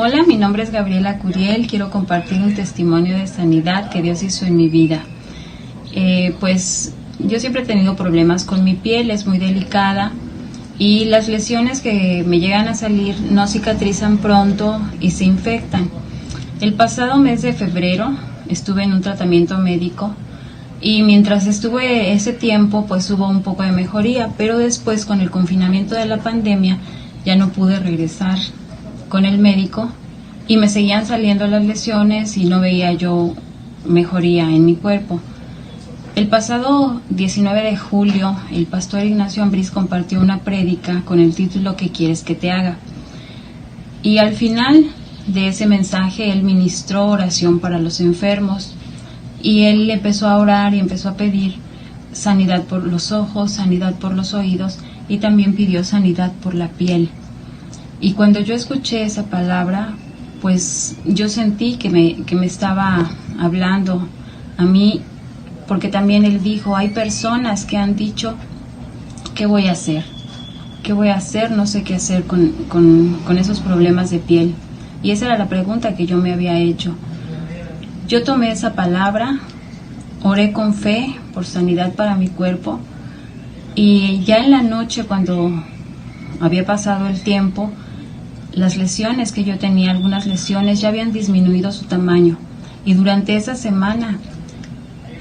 Hola, mi nombre es Gabriela Curiel. Quiero compartir un testimonio de sanidad que Dios hizo en mi vida. Pues yo siempre he tenido problemas con mi piel, es muy delicada y las lesiones que me llegan a salir no cicatrizan pronto y se infectan. El pasado mes de febrero estuve en un tratamiento médico y mientras estuve ese tiempo pues hubo un poco de mejoría, pero después con el confinamiento de la pandemia ya no pude regresar con el médico y me seguían saliendo las lesiones y no veía yo mejoría en mi cuerpo. El pasado 19 de julio, el pastor Ignacio Ambriz compartió una prédica con el título ¿Qué quieres que te haga? Y al final de ese mensaje, él ministró oración para los enfermos y él empezó a orar y empezó a pedir sanidad por los ojos, sanidad por los oídos y también pidió sanidad por la piel. Y cuando yo escuché esa palabra, pues yo sentí que me estaba hablando a mí, porque también él dijo, hay personas que han dicho, ¿qué voy a hacer? ¿Qué voy a hacer? No sé qué hacer con esos problemas de piel. Y esa era la pregunta que yo me había hecho. Yo tomé esa palabra, oré con fe por sanidad para mi cuerpo, y ya en la noche, cuando había pasado el tiempo, las lesiones que yo tenía, algunas lesiones ya habían disminuido su tamaño, y durante esa semana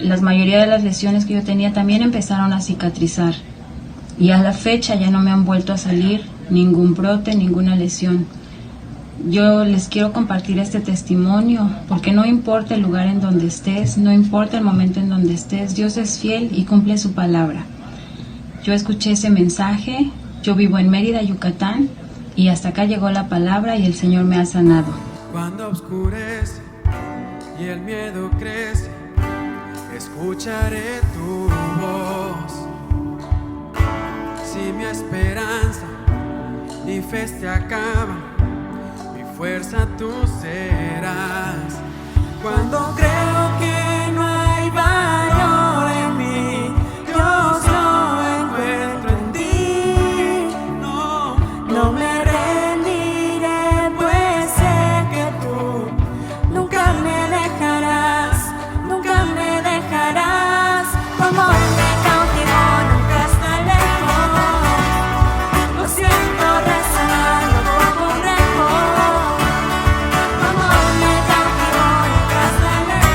la mayoría de las lesiones que yo tenía también empezaron a cicatrizar, y a la fecha ya no me han vuelto a salir ningún brote, ninguna lesión. Yo les quiero compartir este testimonio porque no importa el lugar en donde estés, no importa el momento en donde estés, Dios es fiel y cumple su palabra. Yo escuché ese mensaje, yo vivo en Mérida, Yucatán, y hasta acá llegó la palabra y el Señor me ha sanado. Cuando oscurece y el miedo crece, escucharé tu voz. Si mi esperanza y fe se acaban, mi fuerza tú serás. Cuando creo que no hay valor en mí, Dios lo encuentro en ti. No me rendiré, pues sé que tú nunca me dejarás, nunca me dejarás. Tu amor me cautivó, nunca está lejos. Lo siento resonando como un eco. Tu amor me cautivó, nunca está lejos.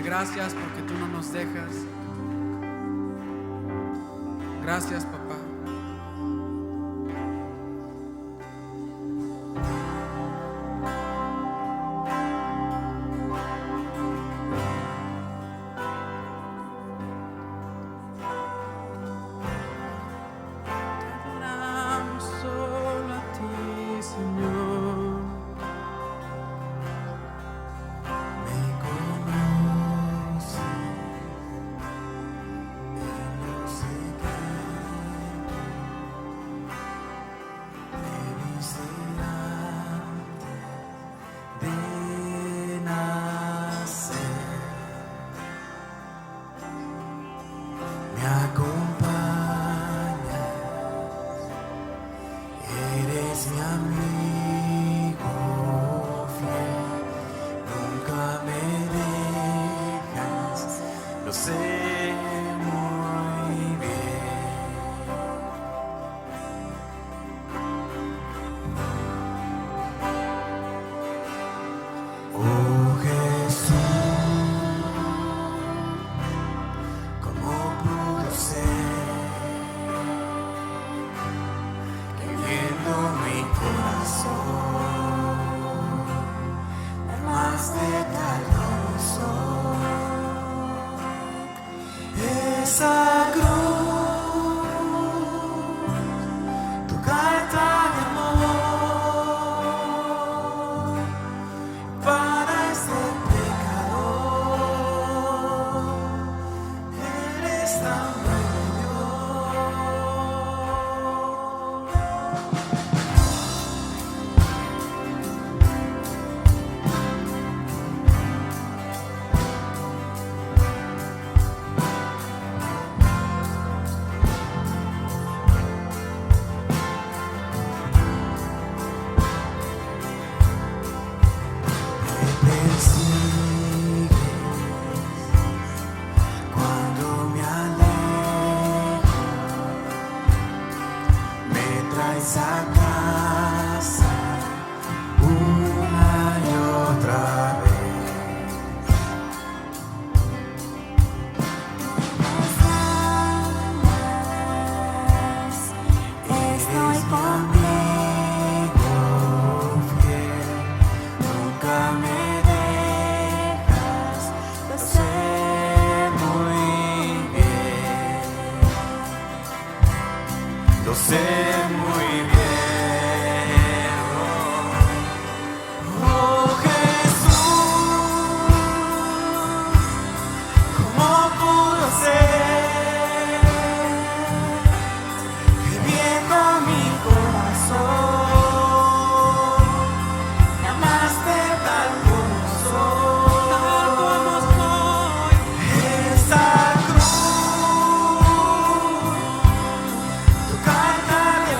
gracias porque tú no nos dejas. Gracias, papá. Solo a ti, Señor. Me conoces en los secretos, me viste antes de nacer, me acompañas. Eres mi amigo fiel, nunca me dejas, lo sé muy bien. Oh Jesús, ¿cómo pudo ser que viendo mi corazón, más de tal corazón, esa cruz, tu carta de amor para este pecador, eres tan a casa una y otra vez. Estoy conmigo fiel, nunca me dejas, lo sé muy bien, lo sé muy bien. Oh Jesús, ¿cómo pudo ser que viendo mi corazón me amaste tal como soy? Esa cruz, tu carta de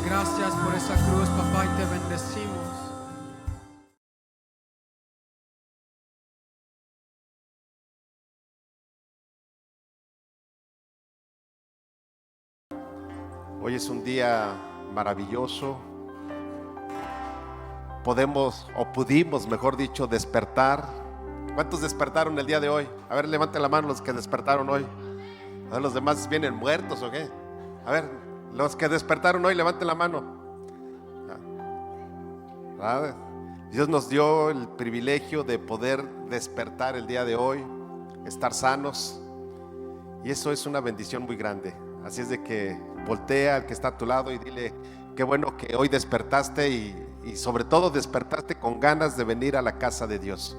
Gracias por esa cruz, papá, y te bendecimos. Hoy es un día maravilloso. Pudimos, mejor dicho, despertar. ¿Cuántos despertaron el día de hoy? A ver, levanten la mano los que despertaron hoy. A ver, los demás vienen muertos o qué. A ver, los que despertaron hoy, levanten la mano. Dios nos dio el privilegio de poder despertar el día de hoy, estar sanos, y eso es una bendición muy grande. Así es de que voltea al que está a tu lado y dile: qué bueno que hoy despertaste y sobre todo despertaste con ganas de venir a la casa de Dios,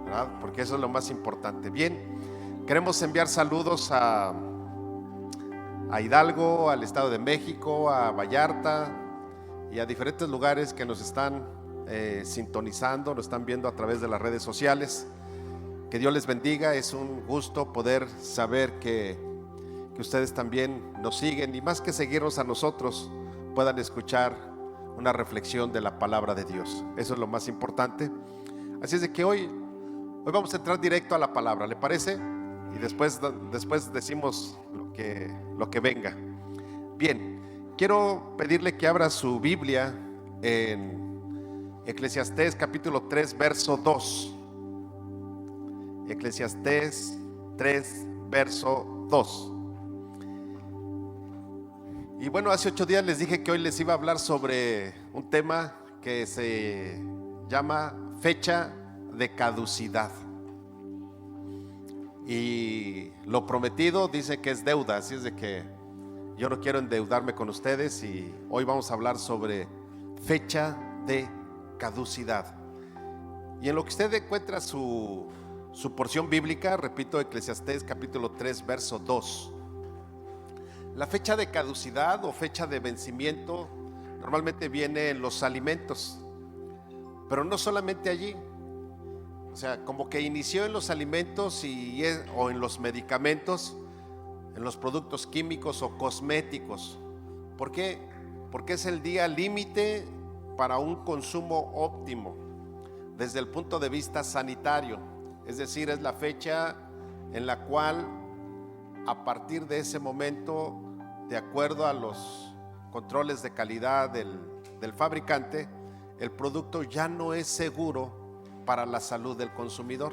¿verdad? Porque eso es lo más importante. Bien, queremos enviar saludos a Hidalgo, al Estado de México, a Vallarta y a diferentes lugares que nos están sintonizando, nos están viendo a través de las redes sociales. Que Dios les bendiga. Es un gusto poder saber que ustedes también nos siguen, y más que seguirnos a nosotros, puedan escuchar una reflexión de la palabra de Dios. Eso es lo más importante. Así es de que hoy vamos a entrar directo a la palabra, ¿le parece? Y después decimos lo que venga. Bien, quiero pedirle que abra su Biblia en Eclesiastés capítulo 3 verso 2. Eclesiastés 3 verso 2. Y bueno, hace 8 días les dije que hoy les iba a hablar sobre un tema que se llama fecha de caducidad. Y lo prometido dice que es deuda, así es de que yo no quiero endeudarme con ustedes, y hoy vamos a hablar sobre fecha de caducidad. Y en lo que usted encuentra su porción bíblica, repito, Eclesiastés capítulo 3 verso 2. La fecha de caducidad o fecha de vencimiento normalmente viene en los alimentos, pero no solamente allí. O sea, como que inició en los alimentos o en los medicamentos, en los productos químicos o cosméticos. ¿Por qué? Porque es el día límite para un consumo óptimo desde el punto de vista sanitario. Es decir, es la fecha en la cual, a partir de ese momento, de acuerdo a los controles de calidad del fabricante, el producto ya no es seguro para la salud del consumidor.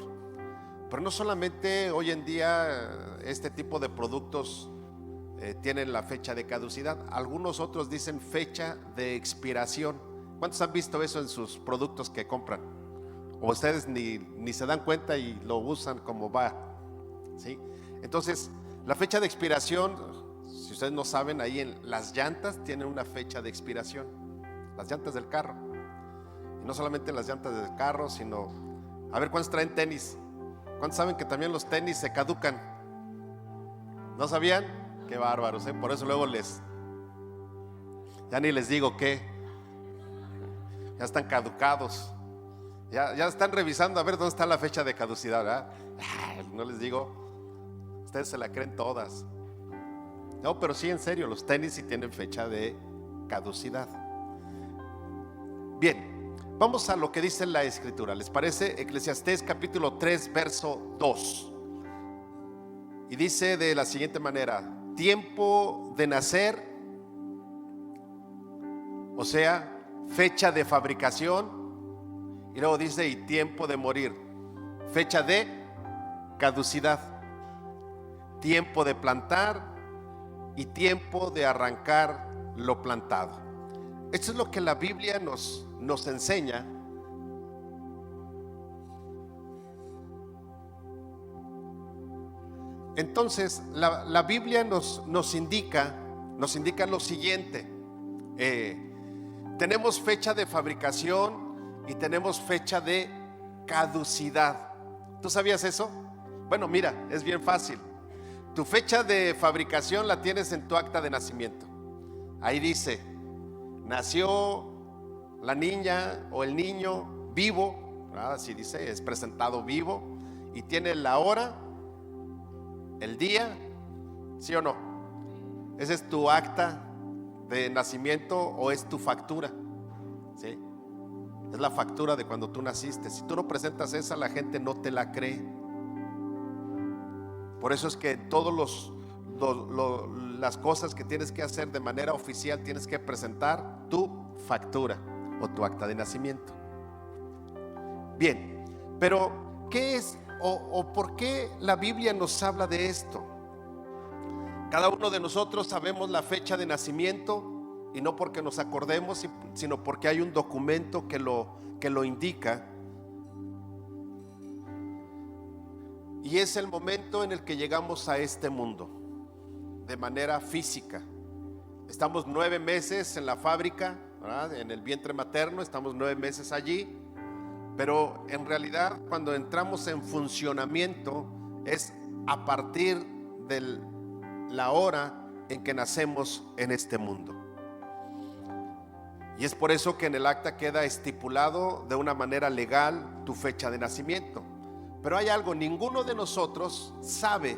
Pero no solamente hoy en día este tipo de productos tienen la fecha de caducidad, algunos otros dicen fecha de expiración. ¿Cuántos han visto eso en sus productos que compran? O ustedes ni se dan cuenta y lo usan como va, ¿sí? Entonces, la fecha de expiración, si ustedes no saben, ahí en las llantas tienen una fecha de expiración, las llantas del carro. Y no solamente las llantas del carro, sino, a ver, ¿cuántos traen tenis? ¿Cuántos saben que también los tenis se caducan? ¿No sabían? Qué bárbaros, ¿eh? Por eso luego ya ni les digo qué, ya están caducados. Ya están revisando a ver dónde está la fecha de caducidad, ¿verdad? No les digo, ustedes se la creen todas. No, pero sí, en serio, los tenis sí tienen fecha de caducidad. Bien, vamos a lo que dice la Escritura. ¿Les parece? Eclesiastés capítulo 3 verso 2. Y dice de la siguiente manera: tiempo de nacer, o sea, fecha de fabricación. Y luego dice: y tiempo de morir, fecha de caducidad. Tiempo de plantar y tiempo de arrancar lo plantado. Esto es lo que la Biblia nos enseña. Entonces la Biblia nos indica lo siguiente: tenemos fecha de fabricación y tenemos fecha de caducidad. ¿Tú sabías eso? Bueno, mira, es bien fácil. Tu fecha de fabricación la tienes en tu acta de nacimiento. Ahí dice: nació la niña o el niño vivo, ¿verdad? Así dice, es presentado vivo, y tiene la hora, el día, ¿sí o no? Ese es tu acta de nacimiento, o es tu factura, ¿sí? Es la factura de cuando tú naciste. Si tú no presentas esa, la gente no te la cree. Por eso es que todos las cosas que tienes que hacer de manera oficial, tienes que presentar tu factura o tu acta de nacimiento. Bien, pero ¿qué es o por qué la Biblia nos habla de esto? Cada uno de nosotros sabemos la fecha de nacimiento, y no porque nos acordemos, sino porque hay un documento que lo indica. Y es el momento en el que llegamos a este mundo de manera física. Estamos 9 meses en la fábrica, ¿verdad? En el vientre materno, estamos 9 meses allí. Pero en realidad, cuando entramos en funcionamiento, es a partir de la hora en que nacemos en este mundo. Y es por eso que en el acta queda estipulado de una manera legal tu fecha de nacimiento. Pero hay algo, ninguno de nosotros sabe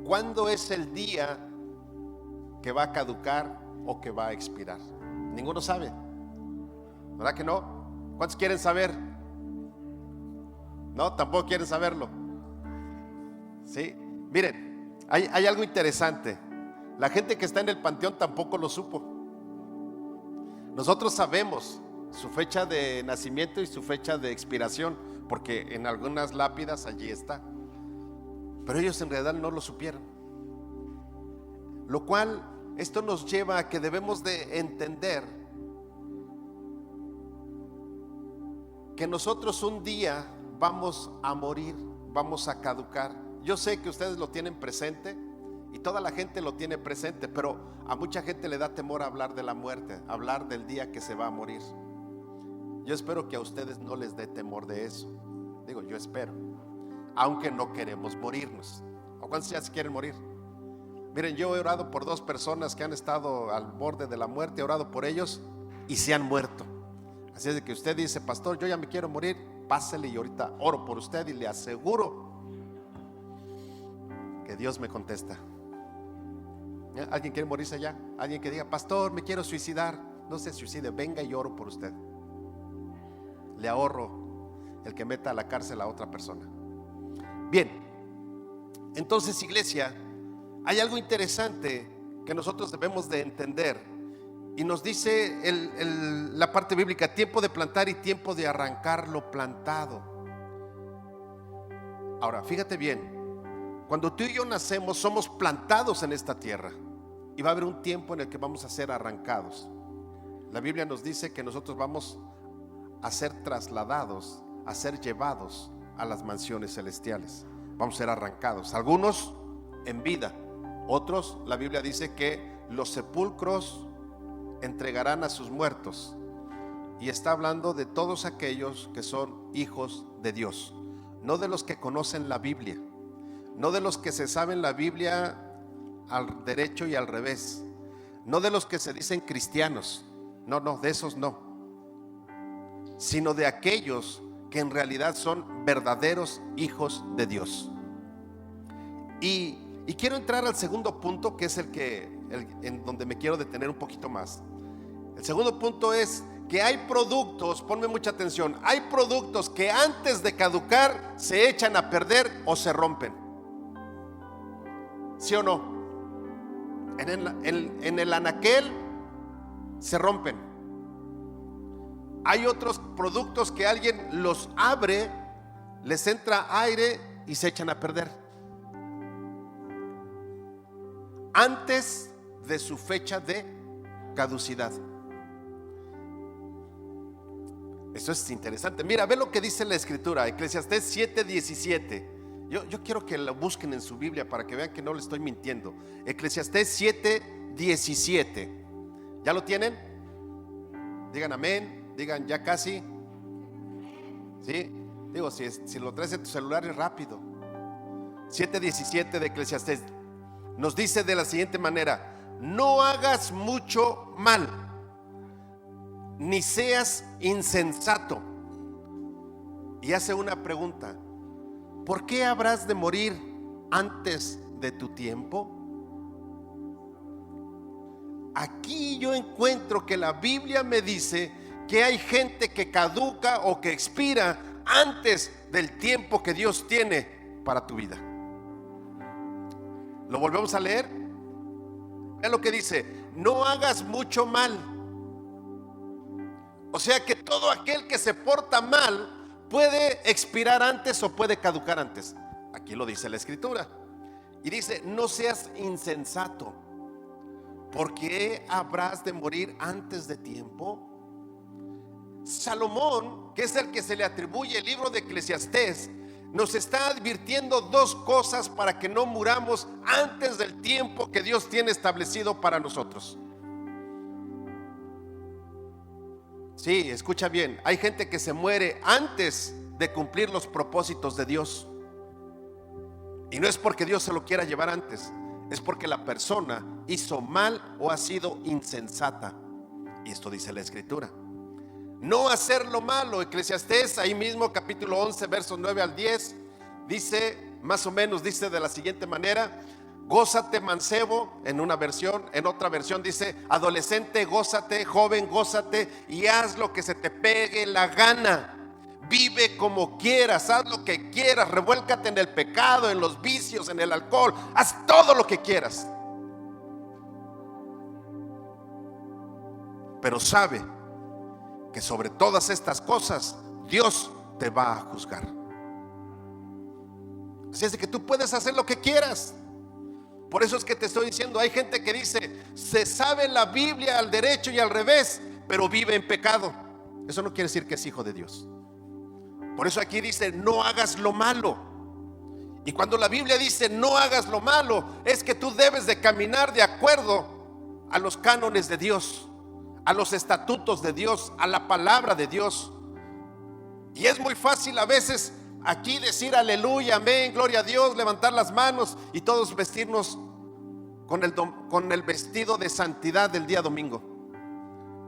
cuándo es el día que va a caducar o que va a expirar. Ninguno sabe, ¿verdad que no? ¿Cuántos quieren saber? No, tampoco quieren saberlo. Sí, miren, hay algo interesante. La gente que está en el panteón tampoco lo supo. Nosotros sabemos su fecha de nacimiento y su fecha de expiración, porque en algunas lápidas allí está. Pero ellos en realidad no lo supieron. Lo cual, esto nos lleva a que debemos de entender que nosotros un día vamos a morir, vamos a caducar. Yo sé que ustedes lo tienen presente y toda la gente lo tiene presente, pero a mucha gente le da temor hablar de la muerte, hablar del día que se va a morir. Yo espero que a ustedes no les dé temor de eso. Digo, yo espero, aunque no queremos morirnos. ¿O cuántos ya se quieren morir? Miren, yo he orado por 2 personas que han estado al borde de la muerte, he orado por ellos y se han muerto. Así es de que usted dice, pastor, yo ya me quiero morir, pásele y ahorita oro por usted y le aseguro que Dios me contesta. ¿Alguien quiere morirse ya? Alguien que diga, pastor, me quiero suicidar. No se suicide, venga y oro por usted. Le ahorro el que meta a la cárcel a otra persona. Bien, entonces, iglesia, hay algo interesante que nosotros debemos de entender. Y nos dice la parte bíblica, tiempo de plantar y tiempo de arrancar lo plantado. Ahora, fíjate bien, cuando tú y yo nacemos, somos plantados en esta tierra. Y va a haber un tiempo en el que vamos a ser arrancados. La Biblia nos dice que nosotros vamos a ser trasladados, a ser llevados a las mansiones celestiales. Vamos a ser arrancados, algunos en vida, otros, la Biblia dice que los sepulcros entregarán a sus muertos. Y está hablando de todos aquellos que son hijos de Dios, no de los que conocen la Biblia, no de los que se saben la Biblia al derecho y al revés, no de los que se dicen cristianos, no, de esos no, sino de aquellos que en realidad son verdaderos hijos de Dios. Y quiero entrar al segundo punto, que es en donde me quiero detener un poquito más. El segundo punto es que hay productos, ponme mucha atención, hay productos que antes de caducar se echan a perder o se rompen. ¿Sí o no? En el anaquel se rompen. Hay otros productos que alguien los abre, les entra aire y se echan a perder antes de su fecha de caducidad. Eso es interesante. Mira, ve lo que dice la escritura, Eclesiastés 7:17. Yo quiero que lo busquen en su Biblia para que vean que no le estoy mintiendo. Eclesiastés 7:17. ¿Ya lo tienen? Digan amén, digan ya casi. ¿Sí? Digo, si lo traes en tu celular es rápido. 7:17 de Eclesiastés nos dice de la siguiente manera: no hagas mucho mal, ni seas insensato. Y hace una pregunta: ¿por qué habrás de morir antes de tu tiempo? Aquí yo encuentro que la Biblia me dice que hay gente que caduca o que expira antes del tiempo que Dios tiene para tu vida. ¿Lo volvemos a leer? Vean lo que dice: no hagas mucho mal. O sea que todo aquel que se porta mal puede expirar antes o puede caducar antes. Aquí lo dice la Escritura. Y dice: no seas insensato, porque habrás de morir antes de tiempo. Salomón, que es el que se le atribuye el libro de Eclesiastés, nos está advirtiendo dos cosas para que no muramos antes del tiempo que Dios tiene establecido para nosotros. Sí, escucha bien, hay gente que se muere antes de cumplir los propósitos de Dios. Y no es porque Dios se lo quiera llevar antes, es porque la persona hizo mal o ha sido insensata. Y esto dice la Escritura: no hacer lo malo. Eclesiastés, ahí mismo, capítulo 11, versos 9 al 10, dice, más o menos dice de la siguiente manera: gózate, mancebo, en una versión. En otra versión dice: adolescente, gózate, joven, gózate, y haz lo que se te pegue la gana. Vive como quieras, haz lo que quieras, revuélcate en el pecado, en los vicios, en el alcohol, haz todo lo que quieras. Pero sabe que sobre todas estas cosas Dios te va a juzgar. Así es de que tú puedes hacer lo que quieras. Por eso es que te estoy diciendo, hay gente que dice: se sabe la Biblia al derecho y al revés, pero vive en pecado. Eso no quiere decir que es hijo de Dios. Por eso aquí dice: no hagas lo malo. Y cuando la Biblia dice no hagas lo malo, es que tú debes de caminar de acuerdo a los cánones de Dios, a los estatutos de Dios, a la palabra de Dios. Y es muy fácil a veces aquí decir aleluya, amén, gloria a Dios, levantar las manos y todos vestirnos con el vestido de santidad del día domingo.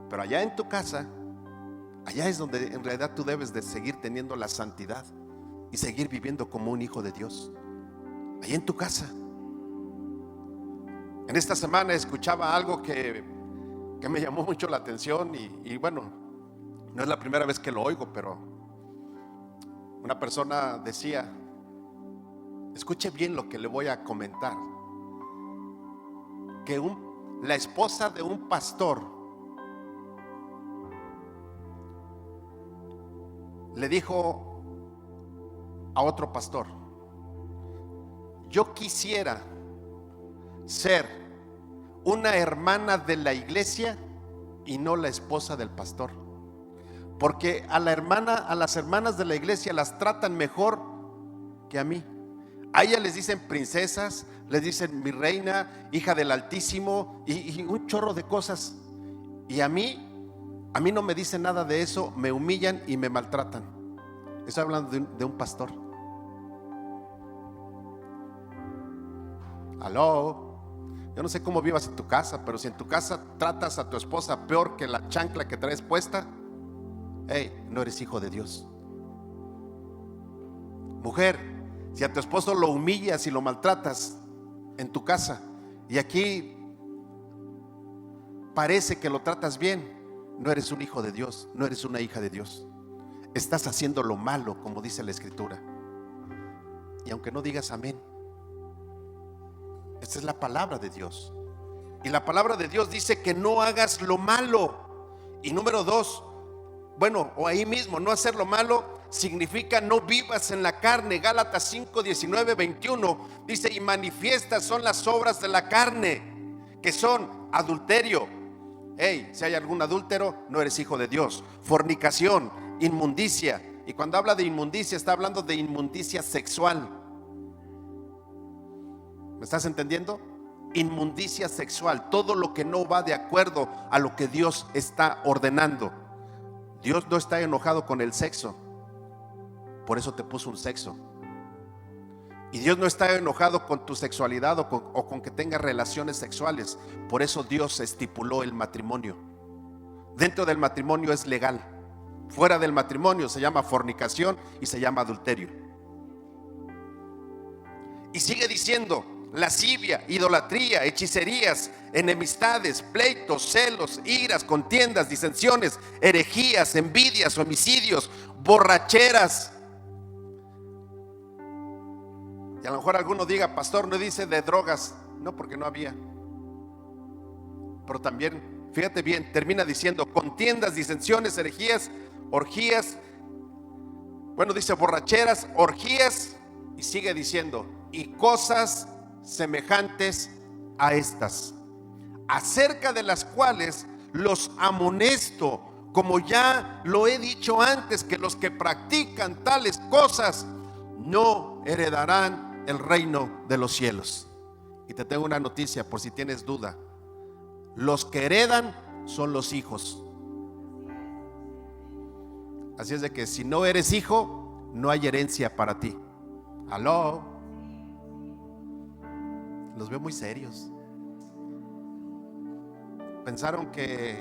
Pero allá en tu casa, allá es donde en realidad tú debes de seguir teniendo la santidad y seguir viviendo como un hijo de Dios. Allá en tu casa. En esta semana escuchaba algo que me llamó mucho la atención y bueno, no es la primera vez que lo oigo, pero una persona decía, escuche bien lo que le voy a comentar, que la esposa de un pastor le dijo a otro pastor: yo quisiera ser una hermana de la iglesia y no la esposa del pastor, porque a las hermanas de la iglesia las tratan mejor que a mí. A ellas les dicen princesas, les dicen mi reina, hija del Altísimo y un chorro de cosas. Y a mí no me dicen nada de eso, me humillan y me maltratan. Estoy hablando de un pastor. Aló. Yo no sé cómo vivas en tu casa, pero si en tu casa tratas a tu esposa peor que la chancla que traes puesta, hey, no eres hijo de Dios. Mujer, si a tu esposo lo humillas y lo maltratas en tu casa y aquí parece que lo tratas bien, no eres un hijo de Dios, no eres una hija de Dios. Estás haciendo lo malo, como dice la Escritura. Y aunque no digas amén, esta es la palabra de Dios. Y la palabra de Dios dice que no hagas lo malo. Y número 2, bueno, o ahí mismo, no hacer lo malo significa no vivas en la carne. Gálatas 5, 19, 21 dice: y manifiestas son las obras de la carne, que son adulterio. Hey, si hay algún adúltero, no eres hijo de Dios. Fornicación, inmundicia. Y cuando habla de inmundicia, está hablando de inmundicia sexual. ¿Me estás entendiendo? Inmundicia sexual, todo lo que no va de acuerdo a lo que Dios está ordenando. Dios no está enojado con el sexo, por eso te puso un sexo. Y Dios no está enojado con tu sexualidad o con que tengas relaciones sexuales, por eso Dios estipuló el matrimonio. Dentro del matrimonio es legal, fuera del matrimonio se llama fornicación y se llama adulterio. Y sigue diciendo: lascivia, idolatría, hechicerías, enemistades, pleitos, celos, iras, contiendas, disensiones, herejías, envidias, homicidios, borracheras. Y a lo mejor alguno diga: pastor, no dice de drogas. No, porque no había. pero también, fíjate bien, termina diciendo contiendas, disensiones, herejías, orgías, bueno, dice borracheras, orgías, y sigue diciendo, y cosas semejantes a estas, acerca de las cuales los amonesto, como ya lo he dicho antes, que los que practican tales cosas no heredarán el reino de los cielos. Y te tengo una noticia por si tienes duda: los que heredan son los hijos. Así es de que si no eres hijo, no hay herencia para ti. Aló. Los veo muy serios. Pensaron que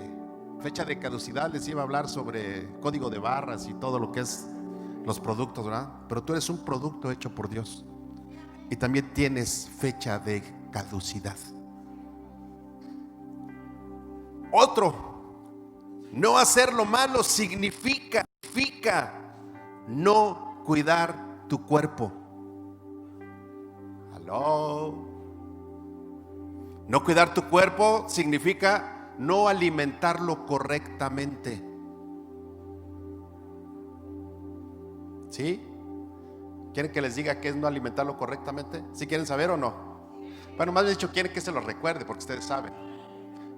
fecha de caducidad les iba a hablar sobre código de barras y todo lo que es los productos, ¿verdad? Pero tú eres un producto hecho por Dios y también tienes fecha de caducidad. Otro, no hacer lo malo significa no cuidar tu cuerpo. Aló. No cuidar tu cuerpo significa no alimentarlo correctamente. ¿Sí? ¿Quieren que les diga qué es no alimentarlo correctamente? ¿Sí quieren saber o no? Bueno, más bien dicho, quieren que se los recuerde porque ustedes saben.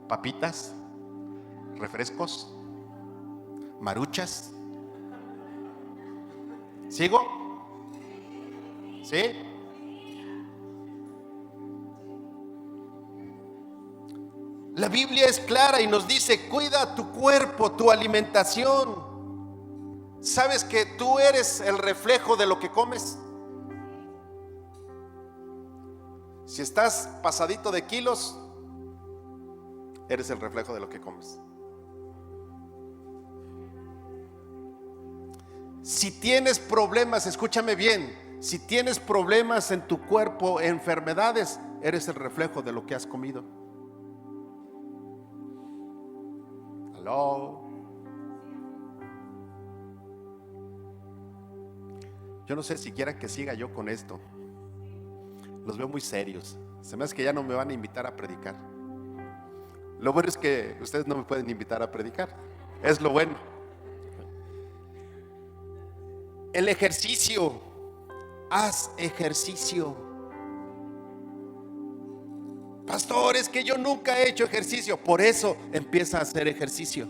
Papitas, refrescos, maruchas. ¿Sigo? ¿Sí? La Biblia es clara y nos dice: cuida tu cuerpo, tu alimentación. ¿Sabes que tú eres el reflejo de lo que comes? Si estás pasadito de kilos, eres el reflejo de lo que comes. Si tienes problemas, escúchame bien, si tienes problemas en tu cuerpo, enfermedades, eres el reflejo de lo que has comido. Aló. Yo no sé si quieran que siga yo con esto. Los veo muy serios. Se me hace que ya no me van a invitar a predicar. Lo bueno es que ustedes no me pueden invitar a predicar. Es lo bueno. El ejercicio. Haz ejercicio. Pastor, es que yo nunca he hecho ejercicio. Por eso empieza a hacer ejercicio.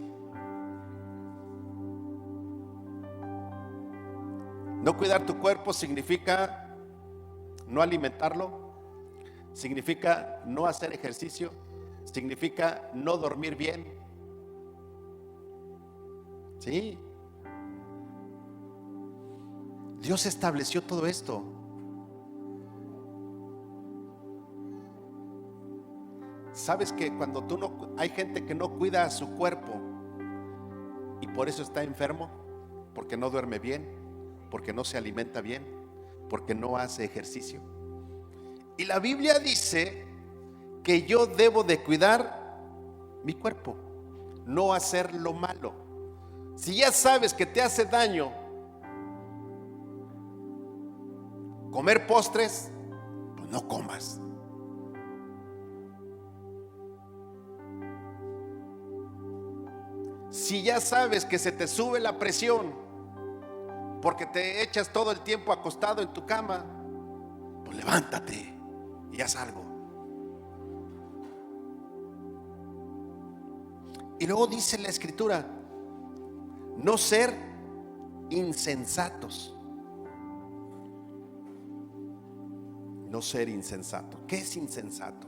No cuidar tu cuerpo significa no alimentarlo, significa no hacer ejercicio, significa no dormir bien. Sí. Dios estableció todo esto. ¿Sabes que cuando hay gente que no cuida a su cuerpo y por eso está enfermo? Porque no duerme bien, porque no se alimenta bien, porque no hace ejercicio. Y la Biblia dice que yo debo de cuidar mi cuerpo, no hacer lo malo. Si ya sabes que te hace daño comer postres, pues no comas. Si ya sabes que se te sube la presión porque te echas todo el tiempo acostado en tu cama, pues levántate y haz algo. Y luego dice la Escritura: no ser insensatos. No ser insensato. ¿Qué es insensato?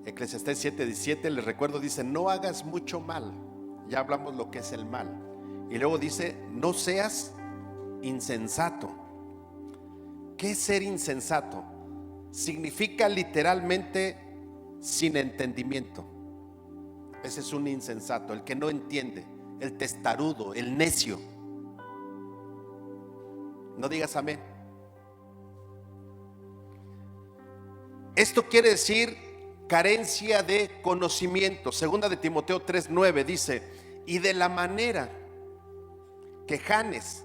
Eclesiastés 7:17, les recuerdo, dice: no hagas mucho mal. Ya hablamos lo que es el mal. Y luego dice: no seas insensato. ¿Qué es ser insensato? Significa literalmente sin entendimiento. Ese es un insensato, el que no entiende, el testarudo, el necio. No digas amén. Esto quiere decir carencia de conocimiento. Segunda de Timoteo 3:9 dice: y de la manera que Janes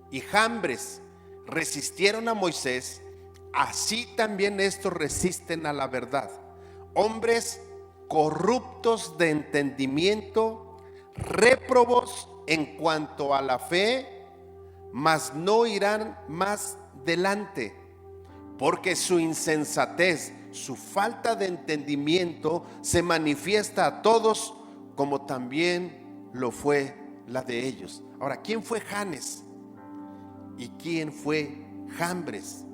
y Jambres resistieron a Moisés, así también estos resisten a la verdad. Hombres corruptos de entendimiento, réprobos en cuanto a la fe, mas no irán más delante, porque su insensatez, su falta de entendimiento se manifiesta a todos, como también lo fue la de ellos. Ahora, ¿quién fue Janes y quién fue Jambres?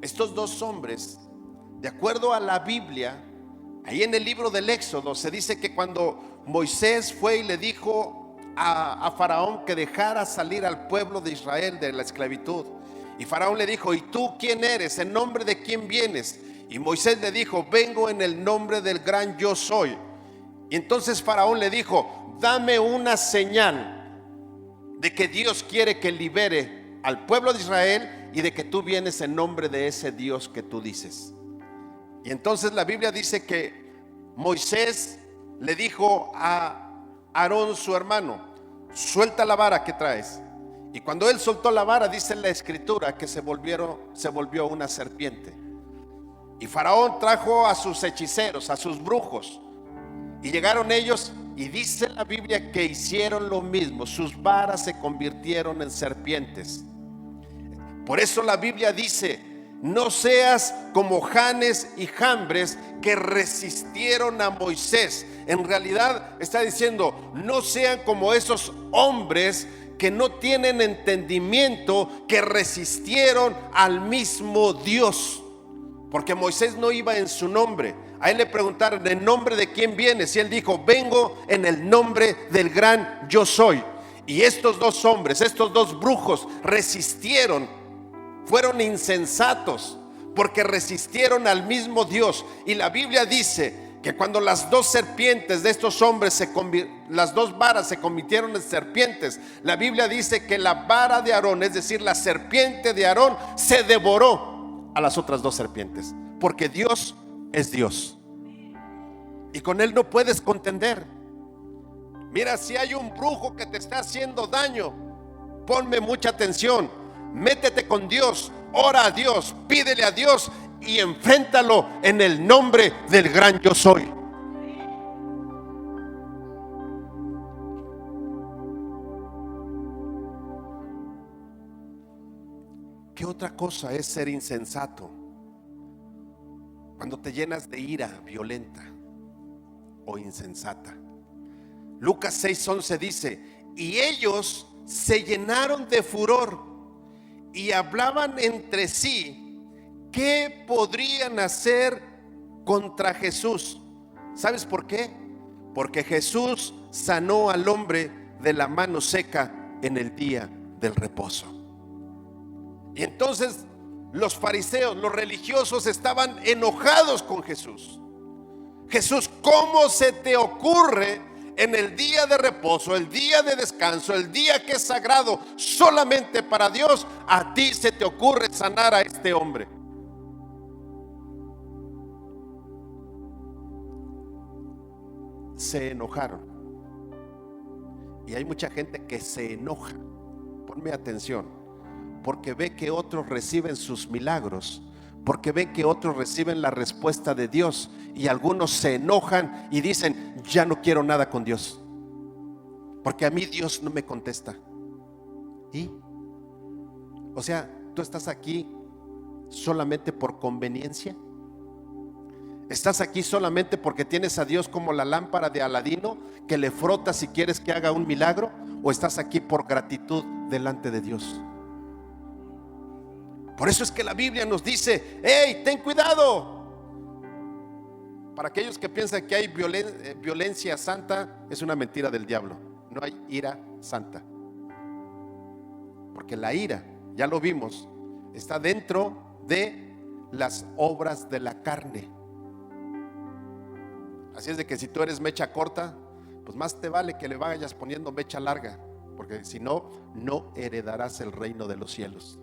Estos dos hombres, de acuerdo a la Biblia, ahí en el libro del Éxodo se dice que cuando Moisés fue y le dijo a Faraón que dejara salir al pueblo de Israel de la esclavitud, y Faraón le dijo: ¿y tú quién eres? ¿En nombre de quién vienes? Y Moisés le dijo: vengo en el nombre del gran yo soy. Y entonces Faraón le dijo: dame una señal de que Dios quiere que libere al pueblo de Israel y de que tú vienes en nombre de ese Dios que tú dices. Y entonces la Biblia dice que Moisés le dijo a Aarón, su hermano: suelta la vara que traes. Y cuando él soltó la vara, dice la escritura que se volvió una serpiente. Y Faraón trajo a sus hechiceros, a sus brujos, y llegaron ellos, y dice la Biblia que hicieron lo mismo. Sus varas se convirtieron en serpientes. Por eso la Biblia dice: no seas como Janes y Jambres, que resistieron a Moisés. En realidad está diciendo: no sean como esos hombres que no tienen entendimiento, que resistieron al mismo Dios. Porque Moisés no iba en su nombre. A él le preguntaron: ¿en nombre de quién vienes? Y él dijo: vengo en el nombre del gran yo soy. Y estos dos hombres, estos dos brujos, resistieron. Fueron insensatos porque resistieron al mismo Dios. Y la Biblia dice que cuando las dos serpientes de estos hombres las dos varas se convirtieron en serpientes, la Biblia dice que la vara de Aarón, es decir, la serpiente de Aarón, se devoró a las otras dos serpientes, porque Dios es Dios y con él no puedes contender. Mira, si hay un brujo que te está haciendo daño, ponme mucha atención, métete con Dios, ora a Dios, pídele a Dios y enfréntalo en el nombre del gran yo soy. ¿Qué otra cosa es ser insensato? Cuando te llenas de ira violenta o insensata. Lucas 6:11 dice: y ellos se llenaron de furor y hablaban entre sí qué podrían hacer contra Jesús. ¿Sabes por qué? Porque Jesús sanó al hombre de la mano seca en el día del reposo. Y entonces los fariseos, los religiosos, estaban enojados con Jesús. Jesús, ¿cómo se te ocurre en el día de reposo, el día de descanso, el día que es sagrado solamente para Dios, a ti se te ocurre sanar a este hombre? Se enojaron. Y hay mucha gente que se enoja, ponme atención, porque ve que otros reciben sus milagros, porque ven que otros reciben la respuesta de Dios, y algunos se enojan y dicen: ya no quiero nada con Dios, porque a mí Dios no me contesta. ¿Y? O sea, ¿tú estás aquí solamente por conveniencia? ¿Estás aquí solamente porque tienes a Dios como la lámpara de Aladino que le frotas si quieres que haga un milagro? ¿O estás aquí por gratitud delante de Dios? Por eso es que la Biblia nos dice: ¡hey, ten cuidado! Para aquellos que piensan que hay violencia santa, es una mentira del diablo. No hay ira santa, porque la ira, ya lo vimos, está dentro de las obras de la carne. Así es de que si tú eres mecha corta, pues más te vale que le vayas poniendo mecha larga, porque si no, no heredarás el reino de los cielos.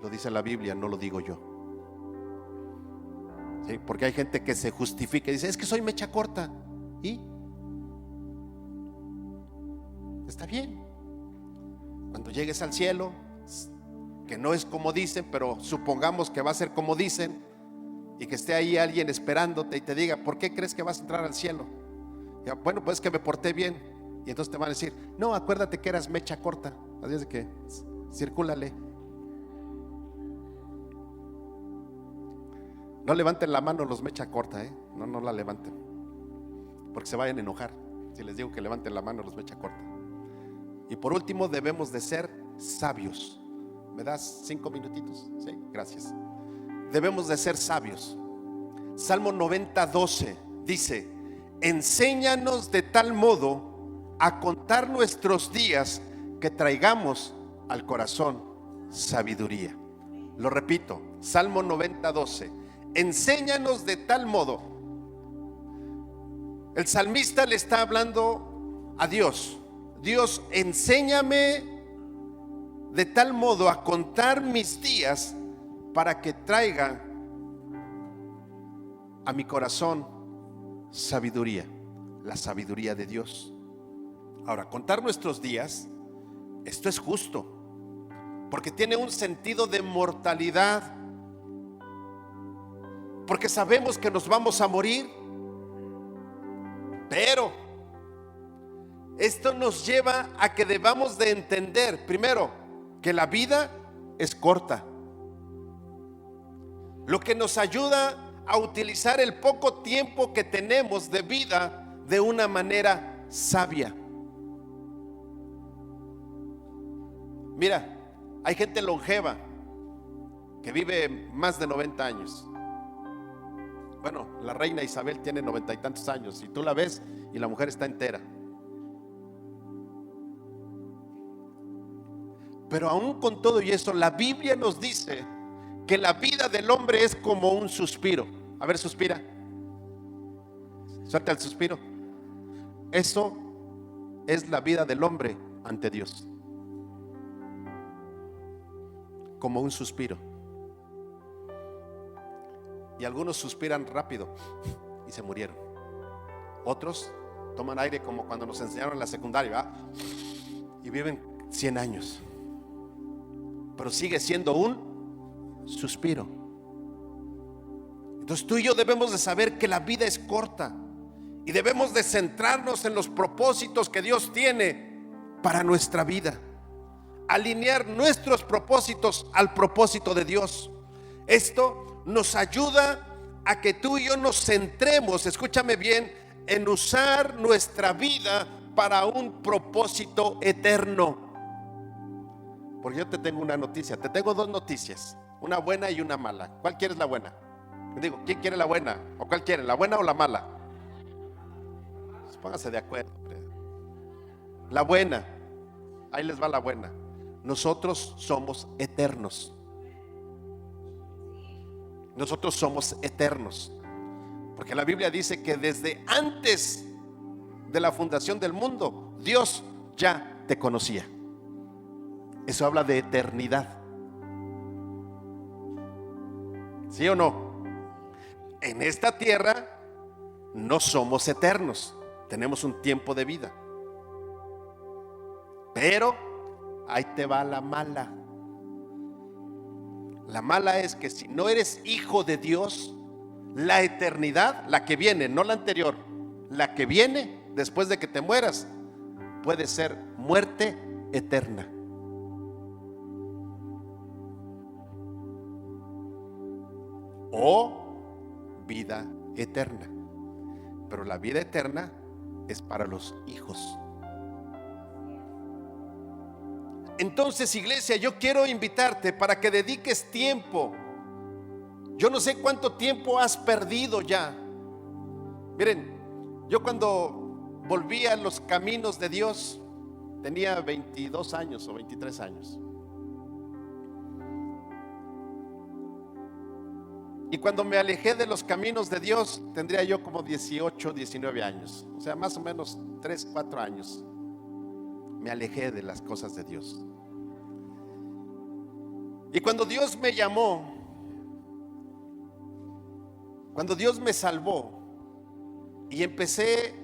Lo dice la Biblia, no lo digo yo. ¿Sí? Porque hay gente que se justifica y dice: es que soy mecha corta. ¿Y? Está bien. Cuando llegues al cielo, que no es como dicen, pero supongamos que va a ser como dicen, y que esté ahí alguien esperándote y te diga: ¿por qué crees que vas a entrar al cielo? Y, bueno, pues que me porté bien. Y entonces te van a decir: no, acuérdate que eras mecha corta, así es de que circúlale. No levanten la mano los mecha corta, no la levanten, porque se vayan a enojar si les digo que levanten la mano los mecha corta. Y por último, debemos de ser sabios. ¿Me das 5 minutitos? Sí, gracias. Debemos de ser sabios. Salmo 90:12 dice: enséñanos de tal modo a contar nuestros días que traigamos al corazón sabiduría. Lo repito, Salmo 90:12: enséñanos de tal modo. El salmista le está hablando a Dios: Dios, enséñame de tal modo a contar mis días para que traiga a mi corazón sabiduría, la sabiduría de Dios. Ahora, contar nuestros días, esto es justo, porque tiene un sentido de mortalidad, porque sabemos que nos vamos a morir. Pero esto nos lleva a que debamos de entender, primero, que la vida es corta, lo que nos ayuda a utilizar el poco tiempo que tenemos de vida de una manera sabia. Mira, hay gente longeva que vive más de 90 años. Bueno, la reina Isabel tiene 90 y tantos años, y tú la ves y la mujer está entera. Pero aún con todo y eso, la Biblia nos dice que la vida del hombre es como un suspiro. A ver, suspira. Suelta el suspiro. Eso es la vida del hombre ante Dios. Como un suspiro. Y algunos suspiran rápido y se murieron. Otros toman aire como cuando nos enseñaron en la secundaria, ¿verdad? Y viven 100 años. Pero sigue siendo un suspiro. Entonces tú y yo debemos de saber que la vida es corta y debemos de centrarnos en los propósitos que Dios tiene para nuestra vida. Alinear nuestros propósitos al propósito de Dios. Esto nos ayuda a que tú y yo nos centremos, escúchame bien, en usar nuestra vida para un propósito eterno. Porque yo te tengo una noticia, te tengo 2 noticias, una buena y una mala. ¿Cuál quieres, la buena? Digo, ¿quién quiere la buena? ¿O cuál quiere, la buena o la mala? Pues pónganse de acuerdo. La buena, ahí les va la buena. Nosotros somos eternos. Nosotros somos eternos. Porque la Biblia dice que desde antes de la fundación del mundo, Dios ya te conocía. Eso habla de eternidad. ¿Sí o no? En esta tierra no somos eternos. Tenemos un tiempo de vida. Pero ahí te va la mala. La mala es que si no eres hijo de Dios, la eternidad, la que viene, no la anterior, la que viene después de que te mueras, puede ser muerte eterna. O vida eterna. Pero la vida eterna es para los hijos. Entonces, iglesia, yo quiero invitarte para que dediques tiempo. Yo no sé cuánto tiempo has perdido ya. Miren, yo cuando volví a los caminos de Dios tenía 22 años o 23 años. Y cuando me alejé de los caminos de Dios, tendría yo como 18, 19 años. O sea, más o menos 3, 4 años. Me alejé de las cosas de Dios. Y cuando Dios me llamó, cuando Dios me salvó y empecé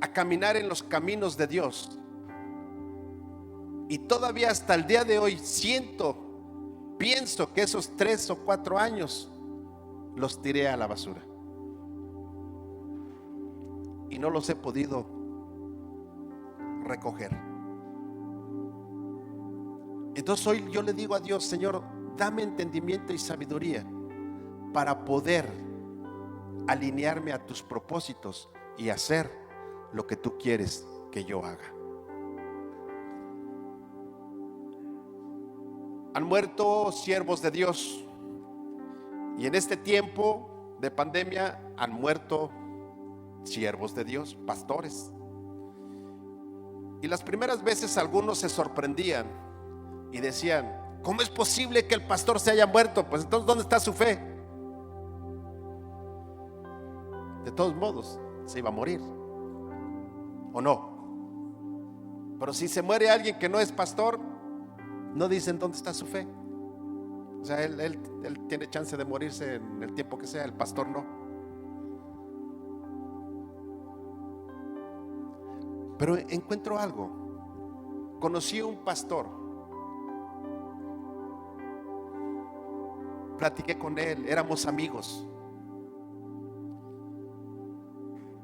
a caminar en los caminos de Dios, y todavía hasta el día de hoy siento pienso que esos 3 o 4 años los tiré a la basura y no los he podido recoger. Entonces hoy yo le digo a Dios: Señor, dame entendimiento y sabiduría para poder alinearme a tus propósitos y hacer lo que tú quieres que yo haga. Han muerto siervos de Dios, y en este tiempo de pandemia han muerto siervos de Dios, pastores. Y las primeras veces algunos se sorprendían y decían: ¿cómo es posible que el pastor se haya muerto? Pues entonces, ¿dónde está su fe? De todos modos, se iba a morir, ¿o no? Pero si se muere alguien que no es pastor, no dicen dónde está su fe. O sea, él tiene chance de morirse en el tiempo que sea, el pastor no. Pero encuentro algo. Conocí a un pastor, platiqué con él, éramos amigos.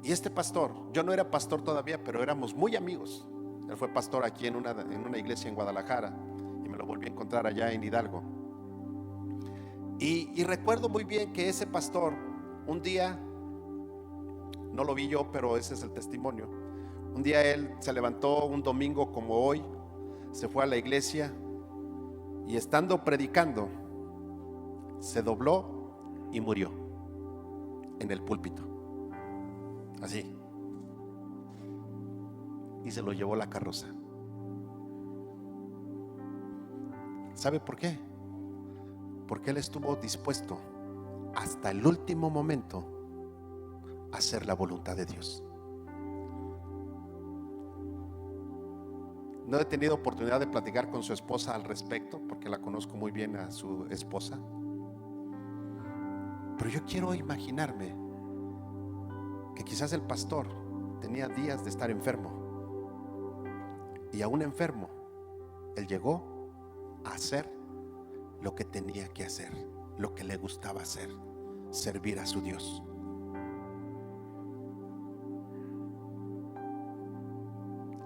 Y este pastor, yo no era pastor todavía, pero éramos muy amigos. Él fue pastor aquí en una iglesia en Guadalajara, y me lo volví a encontrar allá en Hidalgo. Y recuerdo muy bien que ese pastor, un día, no lo vi yo, pero ese es el testimonio. Un día él se levantó un domingo como hoy, se fue a la iglesia y estando predicando, se dobló y murió en el púlpito. Así. Y se lo llevó la carroza. ¿Sabe por qué? Porque él estuvo dispuesto hasta el último momento a hacer la voluntad de Dios. No he tenido oportunidad de platicar con su esposa al respecto, porque la conozco muy bien a su esposa. Pero yo quiero imaginarme que quizás el pastor tenía días de estar enfermo, y aún enfermo, él llegó a hacer lo que tenía que hacer, lo que le gustaba hacer: servir a su Dios.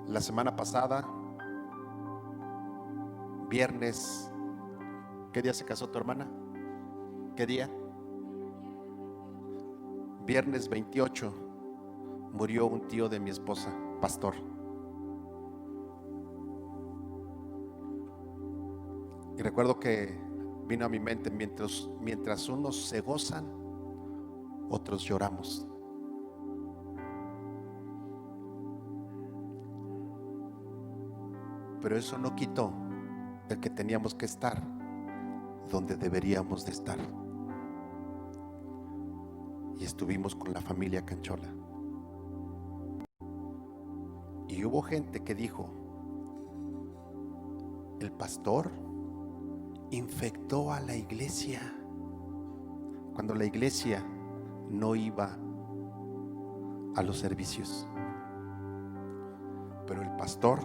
La semana pasada, viernes, ¿qué día se casó tu hermana? ¿Qué día? Viernes 28 murió un tío de mi esposa, pastor. Y recuerdo que vino a mi mente: mientras unos se gozan, otros lloramos. Pero eso no quitó el que teníamos que estar donde deberíamos de estar. Y estuvimos con la familia Canchola. Y hubo gente que dijo: el pastor infectó a la iglesia, cuando la iglesia no iba a los servicios. Pero el pastor,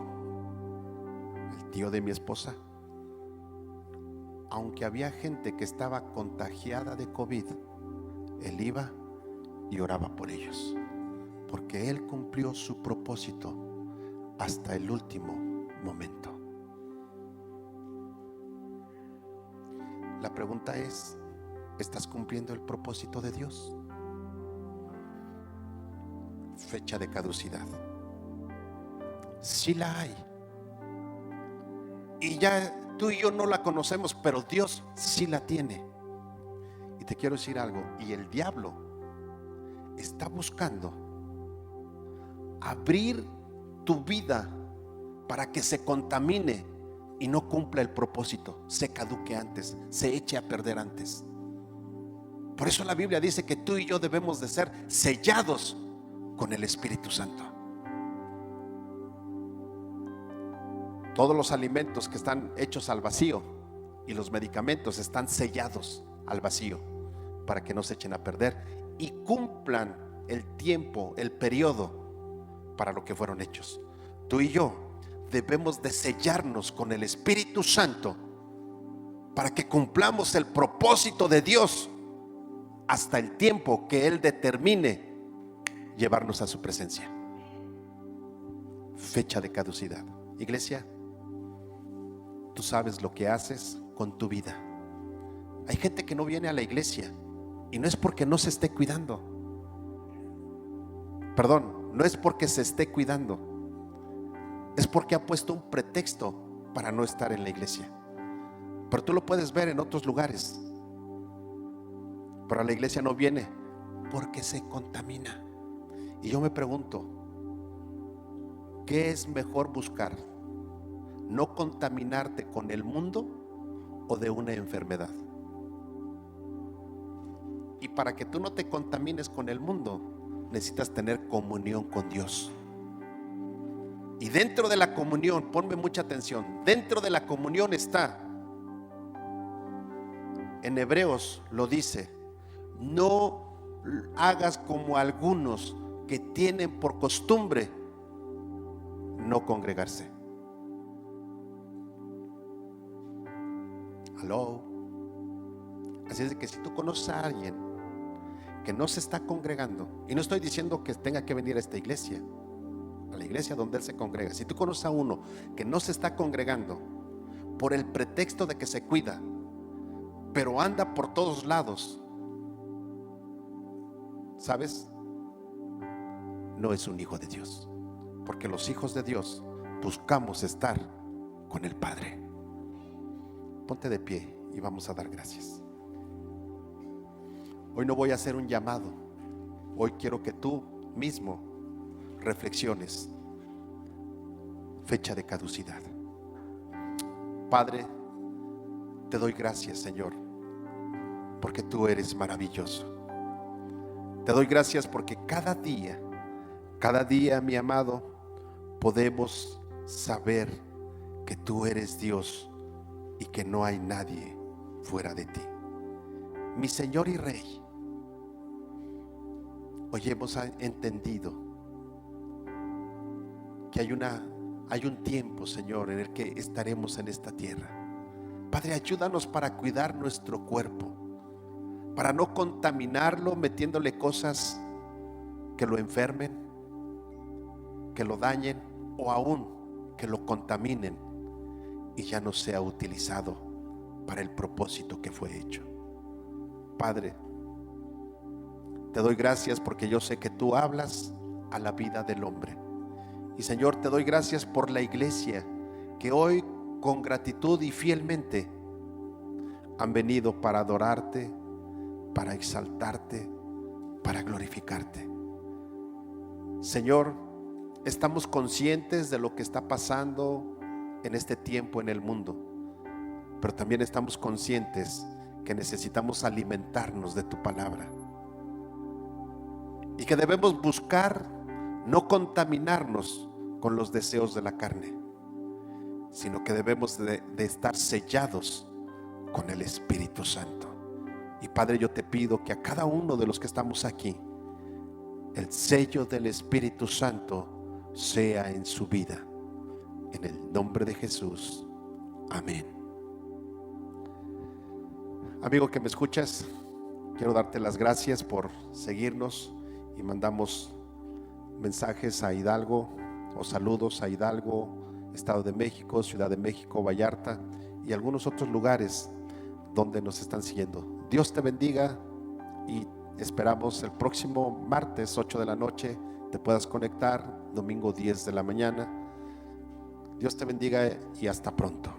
el tío de mi esposa, aunque había gente que estaba contagiada de COVID, él iba y oraba por ellos, porque él cumplió su propósito hasta el último momento. La pregunta es: ¿estás cumpliendo el propósito de Dios? Fecha de caducidad, sí la hay, y ya tú y yo no la conocemos, pero Dios sí la tiene. Y te quiero decir algo: y el diablo está buscando abrir tu vida para que se contamine y no cumpla el propósito, se caduque antes, se eche a perder antes. Por eso la Biblia dice que tú y yo debemos de ser sellados con el Espíritu Santo. Todos los alimentos que están hechos al vacío y los medicamentos están sellados al vacío para que no se echen a perder y cumplan el tiempo, el periodo para lo que fueron hechos. Tú y yo debemos de sellarnos con el Espíritu Santo para que cumplamos el propósito de Dios hasta el tiempo que Él determine llevarnos a su presencia. Fecha de caducidad. Iglesia, tú sabes lo que haces con tu vida. Hay gente que no viene a la iglesia y no es porque no se esté cuidando. Perdón, no es porque se esté cuidando, es porque ha puesto un pretexto para no estar en la iglesia. Pero tú lo puedes ver en otros lugares. Pero a la iglesia no viene porque se contamina. Y yo me pregunto, ¿qué es mejor buscar? ¿No contaminarte con el mundo o de una enfermedad? Y para que tú no te contamines con el mundo, necesitas tener comunión con Dios. Y dentro de la comunión, ponme mucha atención, dentro de la comunión está, en Hebreos lo dice, no hagas como algunos que tienen por costumbre no congregarse. Aló. Así es de que si tú conoces a alguien que no se está congregando, y no estoy diciendo que tenga que venir a esta iglesia, a la iglesia donde él se congrega. Si tú conoces a uno que no se está congregando por el pretexto de que se cuida, pero anda por todos lados, ¿sabes? No es un hijo de Dios, porque los hijos de Dios buscamos estar con el Padre. Ponte de pie y vamos a dar gracias. Hoy no voy a hacer un llamado. Hoy quiero que tú mismo reflexiones. Fecha de caducidad. Padre, te doy gracias, Señor, porque tú eres maravilloso. Te doy gracias porque cada día, mi amado, podemos saber que tú eres Dios y que no hay nadie fuera de ti. Mi Señor y Rey, hoy hemos entendido que hay un tiempo, Señor, en el que estaremos en esta tierra. Padre, ayúdanos para cuidar nuestro cuerpo, para no contaminarlo metiéndole cosas que lo enfermen, que lo dañen o aún que lo contaminen y ya no sea utilizado para el propósito que fue hecho. Padre, te doy gracias porque yo sé que tú hablas a la vida del hombre. Y Señor, te doy gracias por la iglesia que hoy con gratitud y fielmente han venido para adorarte, para exaltarte, para glorificarte. Señor, estamos conscientes de lo que está pasando en este tiempo en el mundo, pero también estamos conscientes que necesitamos alimentarnos de tu palabra y que debemos buscar no contaminarnos con los deseos de la carne, sino que debemos de estar sellados con el Espíritu Santo. Y Padre, yo te pido que a cada uno de los que estamos aquí, el sello del Espíritu Santo sea en su vida, en el nombre de Jesús, amén. Amigo que me escuchas, quiero darte las gracias por seguirnos y mandamos mensajes a Hidalgo o saludos a Hidalgo, Estado de México, Ciudad de México, Vallarta y algunos otros lugares donde nos están siguiendo. Dios te bendiga y esperamos el próximo martes 8 de la noche te puedas conectar, domingo 10 de la mañana. Dios te bendiga y hasta pronto.